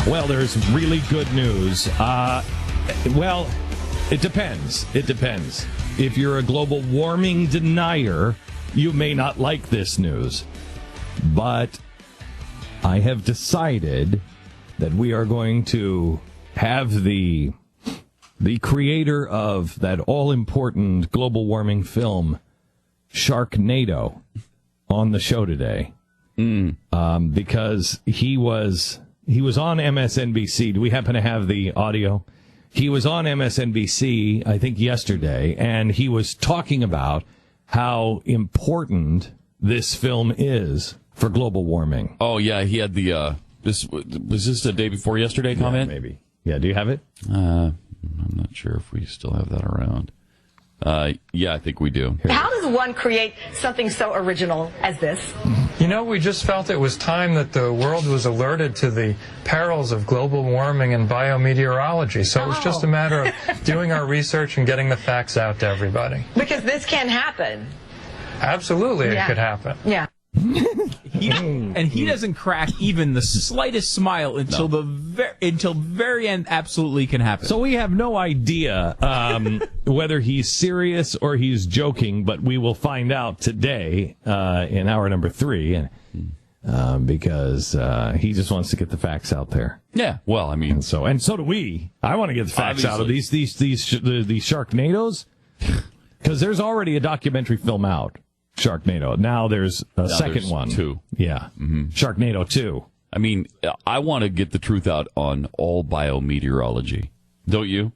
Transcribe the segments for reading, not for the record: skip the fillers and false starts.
Well, there's really good news. Well, it depends. It depends. If you're a global warming denier, you may not like this news. But I have decided that we are going to have the creator of that all-important global warming film, Sharknado, on the show today. Because he was on MSNBC. Do we happen to have the audio? He was on MSNBC, I think, yesterday, and he was talking about how important this film is for global warming. Oh, yeah, he had the, was this the day before yesterday comment? Yeah, maybe. Yeah, do you have it? I'm not sure if we still have that around. Yeah, I think we do. How does one create something so original as this? You know, we just felt it was time that the world was alerted to the perils of global warming and biometeorology. So it was just a matter of doing our research and getting the facts out to everybody. Because this can happen. Absolutely, it could happen. Yeah. And he doesn't crack even the slightest smile until until very end. Absolutely can happen. So we have no idea whether he's serious or he's joking, but we will find out today in hour number 3, because he just wants to get the facts out there. Yeah, well, I mean, and so do we. I want to get the facts out of these Sharknadoes, because there's already a documentary film out. Sharknado. Now there's a second one. 2. Yeah. Mm-hmm. Sharknado 2. I mean, I want to get the truth out on all biometeorology. Don't you?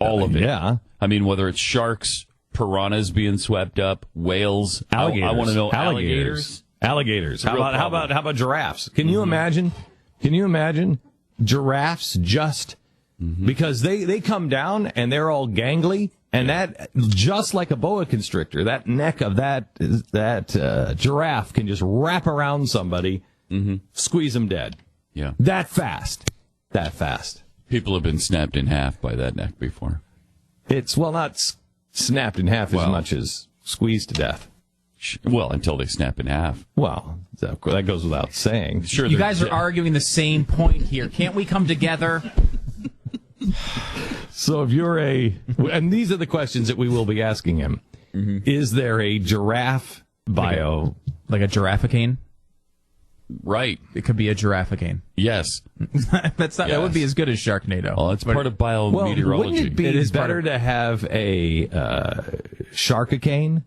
All of it. Yeah. I mean, whether it's sharks, piranhas being swept up, whales, alligators. I want to know alligators. Alligators. How about giraffes? Can you imagine? Can you imagine giraffes just because they come down and they're all gangly? And that, just like a boa constrictor, that neck of that giraffe can just wrap around somebody, squeeze them dead. Yeah. That fast. People have been snapped in half by that neck before. It's, well, not snapped in half as much as squeezed to death. Well, until they snap in half. Well, that goes without saying. Sure, you guys are arguing the same point here. Can't we come together? So if you're and these are the questions that we will be asking him. Is there a giraffe bio? Like a giraffecane? Right. It could be a giraffecane. Yes. That would be as good as Sharknado. Well, it's part of biometeorology. Well, wouldn't it be better to have a sharkacane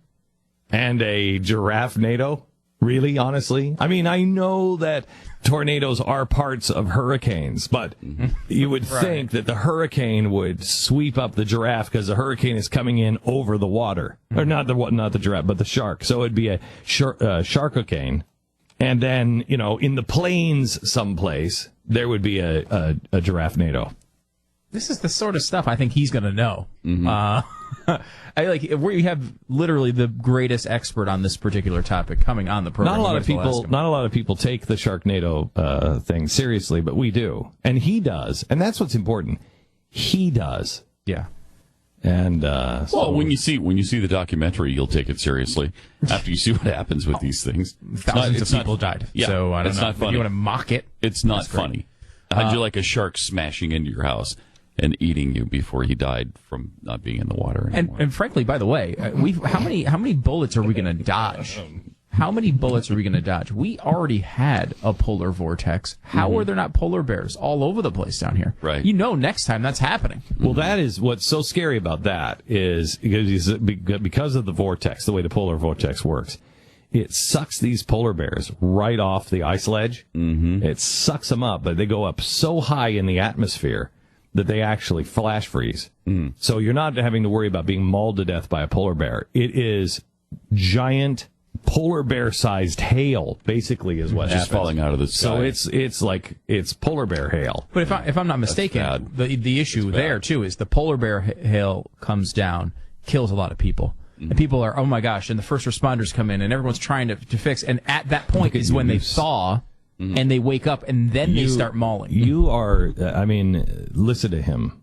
and a giraffe-nado? Really, honestly? I mean, I know that tornadoes are parts of hurricanes, but you would think that the hurricane would sweep up the giraffe because the hurricane is coming in over the water. Or not the giraffe, but the shark. So it'd be a sharkacane. And then, in the plains someplace, there would be a giraffe-nado. This is the sort of stuff I think he's going to know. We have literally the greatest expert on this particular topic coming on the program. Not a lot of people take the Sharknado thing seriously, but we do, and he does, and that's what's important. He does, yeah. And when you see the documentary, you'll take it seriously. After you see what happens with these things, thousands of people died. Yeah, so I don't it's know. not funny. If you want to mock it, it's not funny. How'd you like a shark smashing into your house and eating you before he died from not being in the water anymore? And frankly, by the way, how many bullets are we going to dodge? How many bullets are we going to dodge? We already had a polar vortex. How are there not polar bears all over the place down here? Right. Next time that's happening. Well, that is what's so scary about that is because of the vortex, the way the polar vortex works. It sucks these polar bears right off the ice ledge. It sucks them up, but they go up so high in the atmosphere that they actually flash freeze. So you're not having to worry about being mauled to death by a polar bear. It is giant polar bear-sized hail, basically, is what happens. Just falling out of the sky. So it's polar bear hail. But if I'm not mistaken, the issue there too is the polar bear hail comes down, kills a lot of people. And people are, oh my gosh, and the first responders come in, and everyone's trying to fix. And at that point is when they thaw, and they wake up, and then they start mauling. You are, listen to him.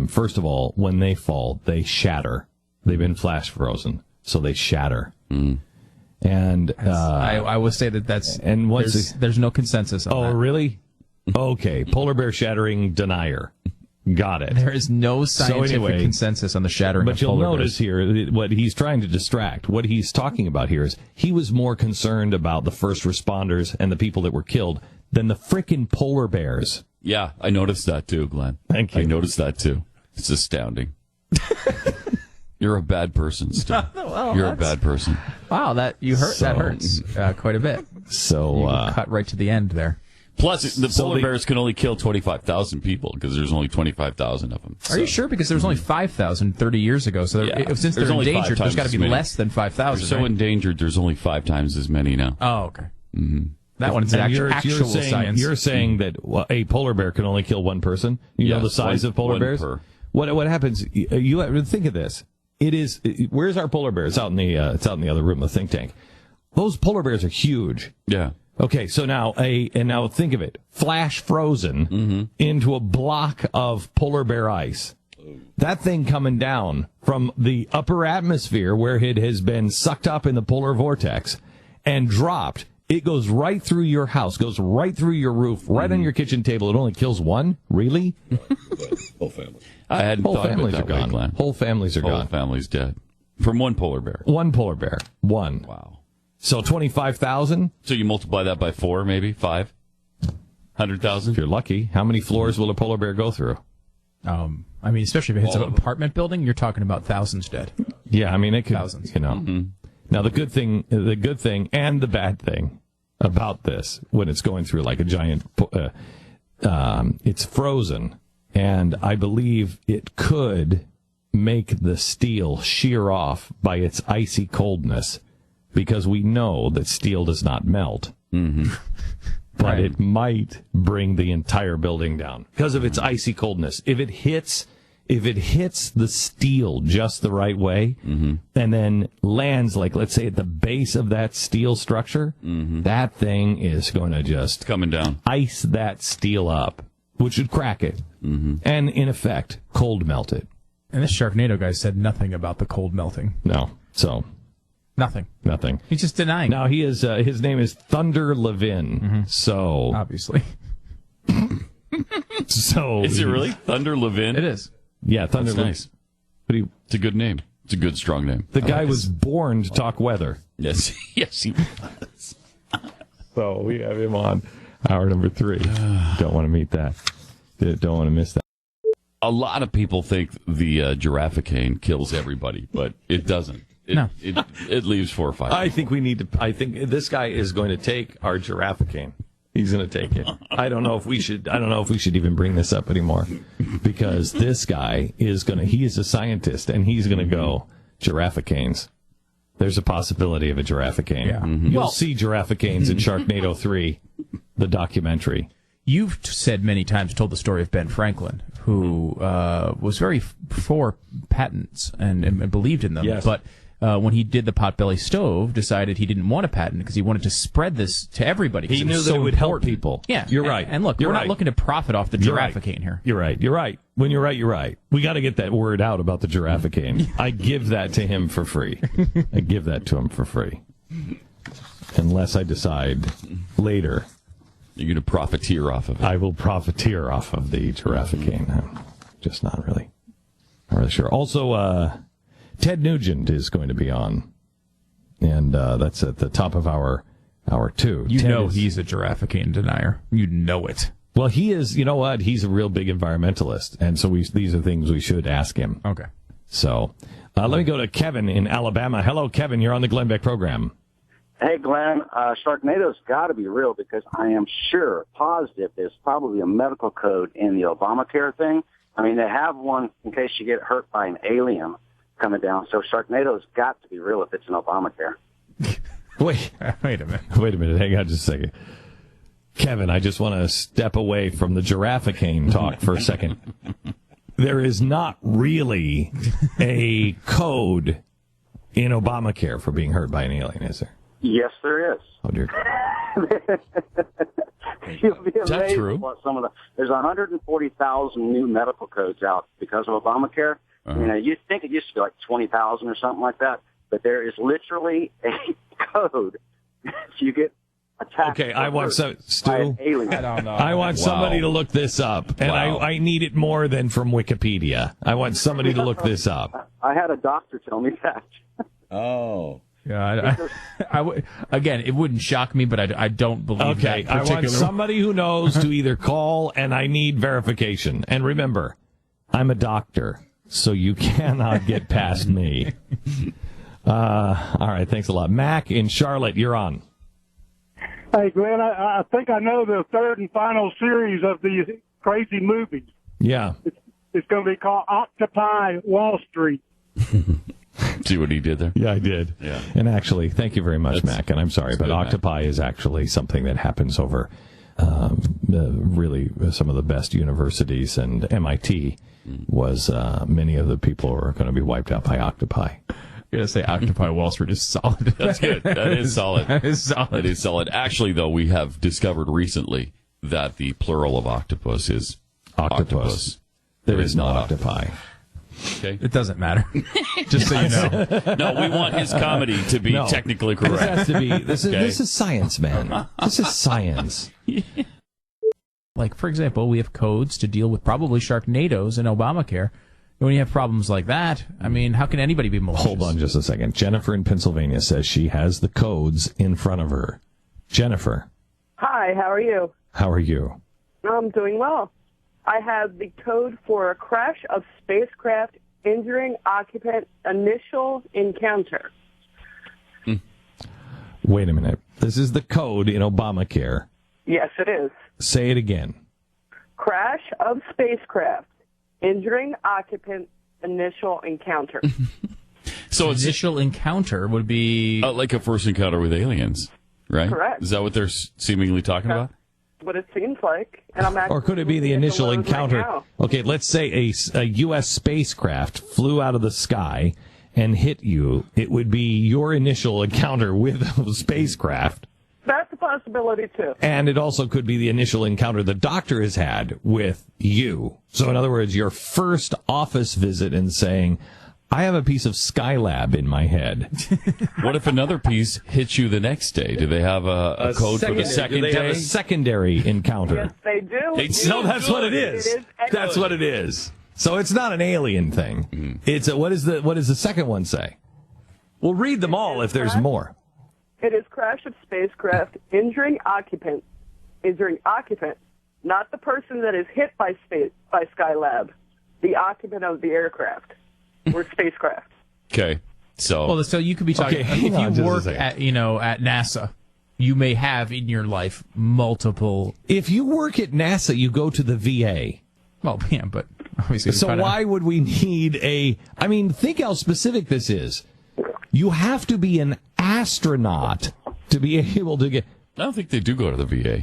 First of all, when they fall, they shatter. They've been flash frozen, so they shatter. And I will say that's and there's no consensus on that. Oh, really? Okay, polar bear shattering denier. Got it. There is no scientific consensus on the shattering of polar bears. But you'll notice here, what he's trying to distract, what he's talking about here is he was more concerned about the first responders and the people that were killed than the frickin' polar bears. Yeah, I noticed that too, Glenn. Thank you. I noticed that too. It's astounding. You're a bad person, Stu. Well, you're a bad person. Wow, that hurts quite a bit. So cut right to the end there. Plus, the polar bears can only kill 25,000 people because there's only 25,000 of them. Are you sure? Because there was only 5,000 30 years ago. So since they're endangered, there's got to be less than 5,000. They're so endangered, there's only 5 times as many now. Oh, okay. Mm-hmm. That one's actual science. You're saying that a polar bear can only kill one person? You know the size of polar bears? What happens? You have to think of this. Where's our polar bear? It's out in the other room, the think tank. Those polar bears are huge. Yeah. Okay, so now think of it. Flash frozen into a block of polar bear ice. That thing coming down from the upper atmosphere where it has been sucked up in the polar vortex and dropped. It goes right through your house, goes right through your roof, right on your kitchen table. It only kills one? Really? Whole family. I hadn't thought families about that are gone. Glenn. Whole families are gone. Whole family's dead. From one polar bear. One polar bear. One. Wow. So 25,000? So you multiply that by 4, maybe? 5? 100,000? If you're lucky. How many floors will a polar bear go through? I mean, especially if it's an apartment building, you're talking about thousands dead. Yeah, I mean, it could, thousands. You know. Mm-hmm. Now, the good thing and the bad thing about this, when it's going through like a giant, it's frozen, and I believe it could make the steel shear off by its icy coldness, because we know that steel does not melt. Mm-hmm. But it might bring the entire building down because of its icy coldness. If it hits the steel just the right way, and then lands, like, let's say, at the base of that steel structure, that thing is going to just coming down, ice that steel up, which would crack it, and in effect, cold melt it. And this Sharknado guy said nothing about the cold melting. No, so nothing. He's just denying. Now he is. His name is Thunder Levin. So obviously, so is it really Thunder Levin? It is. Yeah, Thunder. That's nice. But it's a good name. It's a good, strong name. The guy was born to talk weather. Yes, yes, he was. So we have him on hour number 3. Don't want to meet that. Don't want to miss that. A lot of people think the giraffecane kills everybody, but it doesn't. It leaves 4 or 5. I think this guy is going to take our giraffecane. He's going to take it. I don't know if we should even bring this up anymore, because this guy he is a scientist, and he's going to go girafficanes. There's a possibility of a giraffecane. Yeah. You'll see girafficanes in Sharknado2, the documentary. You've said many times, told the story of Ben Franklin, who was very for patents and believed in them. Yes. But when he did the potbelly stove, decided he didn't want a patent because he wanted to spread this to everybody. He knew that it would help people. Yeah, you're right. And look, we're not looking to profit off the giraffecane here. You're right. When you're right. We got to get that word out about the giraffecane. I give that to him for free. Unless I decide later. You're going to profiteer off of it. I will profiteer off of the giraffecane. I'm just not really sure. Also, Ted Nugent is going to be on, and that's at the top of hour 2. He's a giraffecane denier. You know it. Well, he is. You know what? He's a real big environmentalist, and so these are things we should ask him. Okay. So let me go to Kevin in Alabama. Hello, Kevin. You're on the Glenn Beck program. Hey, Glenn, Sharknado's got to be real, because I am positive there's probably a medical code in the Obamacare thing. I mean, they have one in case you get hurt by an alien coming down. So Sharknado's got to be real if it's an Obamacare. Wait a minute. Hang on just a second. Kevin, I just want to step away from the giraffecane talk for a second. There is not really a code in Obamacare for being hurt by an alien, is there? Yes, there is. Oh, dear. You'll be amazed. That's true. What there's 140,000 new medical codes out because of Obamacare. Uh-huh. You know, you'd think it used to be like 20,000 or something like that, but there is literally a code. If you get attacked. Okay, I want some, by Stu. an alien. I don't know. I want somebody to look this up, and Wow. I need it more than from Wikipedia. I want somebody to look this up. I had a doctor tell me that. Oh. Yeah, again, it wouldn't shock me, but I don't believe Okay, that I particular. want somebody who knows to either call, and I need verification. And remember, I'm a doctor, so you cannot get past me. All right, thanks a lot. Mac in Charlotte, you're on. Hey, Glenn, I think I know the third and final series of these crazy movies. Yeah. It's going to be called Occupy Wall Street. See what he did there? Yeah, I did. Yeah. And actually, thank you very much, Mac. And I'm sorry, but good, Octopi is actually something that happens over really some of the best universities, and MIT was many of the people are going to be wiped out by octopi. I'm going to say Occupy Wall Street is solid. That's good. That is solid. That is solid. That is solid. Actually, though, we have discovered recently that the plural of octopus is octopus. There is no octopi. Okay. It doesn't matter. Just so you know. No, we want his comedy to be technically This correct. has to be. This is science, man. This is science. Like, for example, we have codes to deal with probably Sharknadoes and Obamacare. When you have problems like that, I mean, how can anybody be malicious? Hold on just a second. Jennifer in Pennsylvania says she has the codes in front of her. Jennifer, Hi, how are you? how are you? I'm doing well. I have the code for a crash of spacecraft injuring occupant initial encounter. Wait a minute. This is the code in Obamacare. Yes, it is. Say it again. Crash of spacecraft injuring occupant initial encounter. So it's Initial encounter would be... like a first encounter with aliens, right? Correct. Is that what they're seemingly talking about? What it seems like. And I'm actually Or could it be the looking at initial load encounter? Right now. Okay, let's say a U.S. spacecraft flew out of the sky and hit you. It would be your initial encounter with a spacecraft. That's a possibility, too. And it also could be the initial encounter the doctor has had with you. So in other words, your first office visit and saying, I have a piece of Skylab in my head. What if another piece hits you the next day? Do they have a code for the second They day? have a secondary encounter. Yes, they do. No, that's what it is. It is That's what it is. So it's not an alien thing. It's what does the second one say? We'll read them all if there's more. It is crash of spacecraft injuring occupant, not the person that is hit by Skylab, the occupant of the aircraft or spacecraft. Okay. So, Well, so you could be talking... Okay, hang on if just you a work second. at NASA, you may have in your life multiple... If you work at NASA, you go to the VA. Well, yeah, but obviously... So why would we need think how specific this is. You have to be an astronaut to be able to get... I don't think they do go to the VA.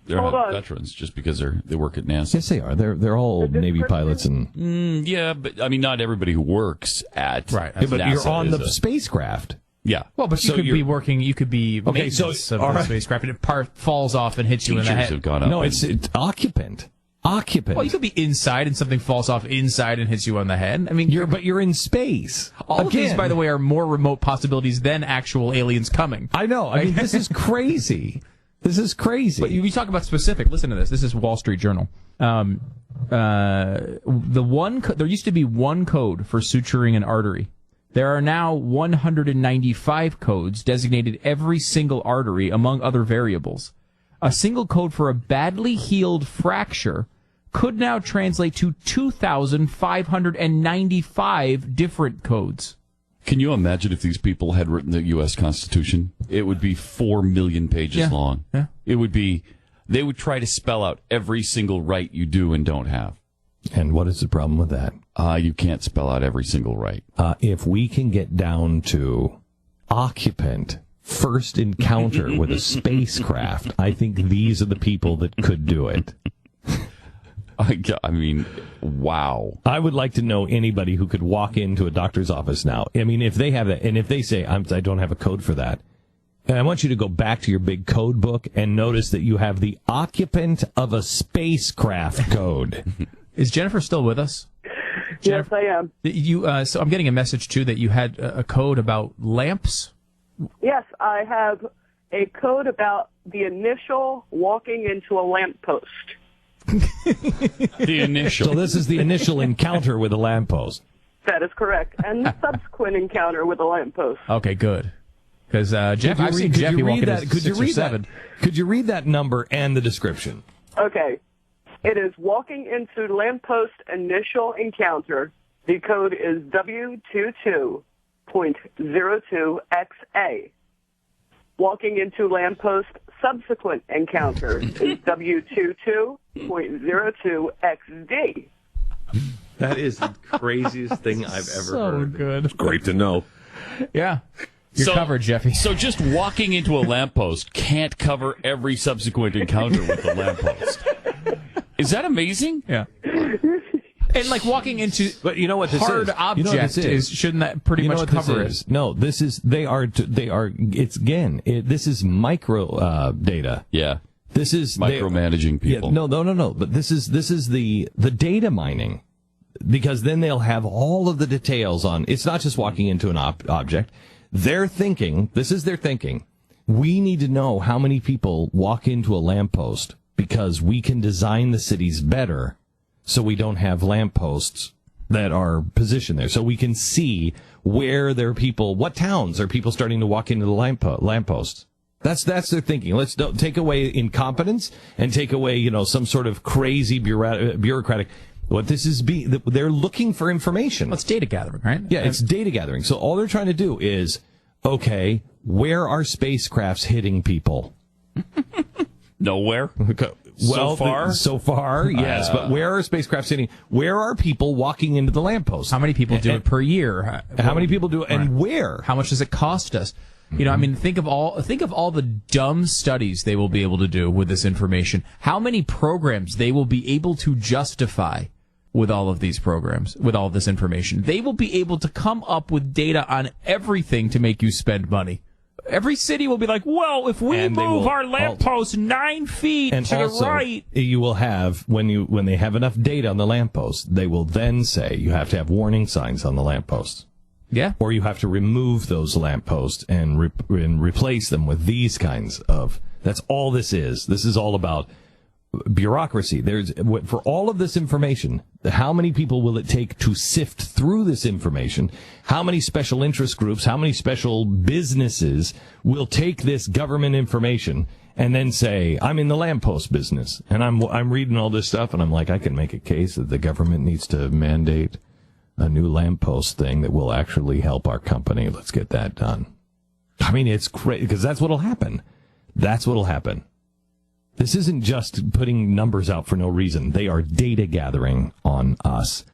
They're Hold not on. veterans just because they work at NASA. Yes, they are. They're all Navy pilots and... Yeah, but I mean, not everybody who works at Right. Yeah, but NASA you're on is the spacecraft. Yeah. Well, but you So could you're- be working... You could be Okay, so- maintenance of all the right. spacecraft, and it falls off and hits you in the Teachers head. have gone up. No, and- it's occupant. Occupant. Well, you could be inside and something falls off inside and hits you on the head. I mean, But you're in space. all of these, Again, by the way, are more remote possibilities than actual aliens coming. I know. I mean, this is crazy. This is crazy. But you talk about specific. Listen to this. This is Wall Street Journal. There used to be one code for suturing an artery. There are now 195 codes designated every single artery, among other variables. A single code for a badly healed fracture could now translate to 2,595 different codes. Can you imagine if these people had written the U.S. Constitution? It would be 4 million pages long. Yeah. It would be. They would try to spell out every single right you do and don't have. And what is the problem with that? You can't spell out every single right. If we can get down to occupant first encounter with a spacecraft, I think these are the people that could do it. I mean, wow. I would like to know anybody who could walk into a doctor's office now. I mean, if they have that, and if they say, I don't have a code for that, and I want you to go back to your big code book and notice that you have the occupant of a spacecraft code. Is Jennifer still with us? Yes, I am. So I'm getting a message, too, that you had a code about lamps. Yes, I have a code about the initial walking into a lamppost. The initial. So this is the initial encounter with a lamppost. That is correct. And the subsequent encounter with a lamppost. Okay, good. Because Jeff, I've seen Jeffy walking at 6 or 7. Could you read that number and the description? Okay. It is walking into lamppost initial encounter. The code is W22.02XA. Walking into lamppost subsequent encounter is W22.02XD. That is the craziest thing I've ever heard. So good. Great to know. Yeah. You're covered, Jeffy. So just walking into a lamppost can't cover every subsequent encounter with the lamppost. Is that amazing? Yeah. And like walking into but you know what this hard is? object you know what this is? Shouldn't that pretty much cover it? No, this is they are it's again this is micro data. Yeah. This is micromanaging people. Yeah, no. But this is the data mining, because then they'll have all of the details on. It's not just walking into an object. They're thinking. This is their thinking. We need to know how many people walk into a lamppost because we can design the cities better, so we don't have lampposts that are positioned there. So we can see where there are people. What towns are people starting to walk into the lampposts? That's their thinking. Let's don't take away incompetence and take away, some sort of crazy bureaucratic. What this is they're looking for information. Well, it's data gathering, right? Yeah, it's data gathering. So all they're trying to do is, okay, where are spacecrafts hitting people? Nowhere. Well, so far, yes. But where are spacecrafts hitting? Where are people walking into the lamppost? How many people do it per year? How many people do it, and where? How much does it cost us? Think of all the dumb studies they will be able to do with this information. How many programs they will be able to justify with all of these programs, with all this information. They will be able to come up with data on everything to make you spend money. Every city will be like, well, if we move our lamppost 9 feet to the right. You will have, when they have enough data on the lamppost, they will then say you have to have warning signs on the lampposts. Yeah. Or you have to remove those lampposts and replace them with these kinds of. That's all this is. This is all about bureaucracy. For all of this information, how many people will it take to sift through this information? How many special interest groups, how many special businesses will take this government information and then say, I'm in the lamppost business, and I'm reading all this stuff, and I'm like, I can make a case that the government needs to mandate a new lamppost thing that will actually help our company. Let's get that done. I mean, it's crazy, because that's what'll happen. That's what'll happen. This isn't just putting numbers out for no reason. They are data gathering on us.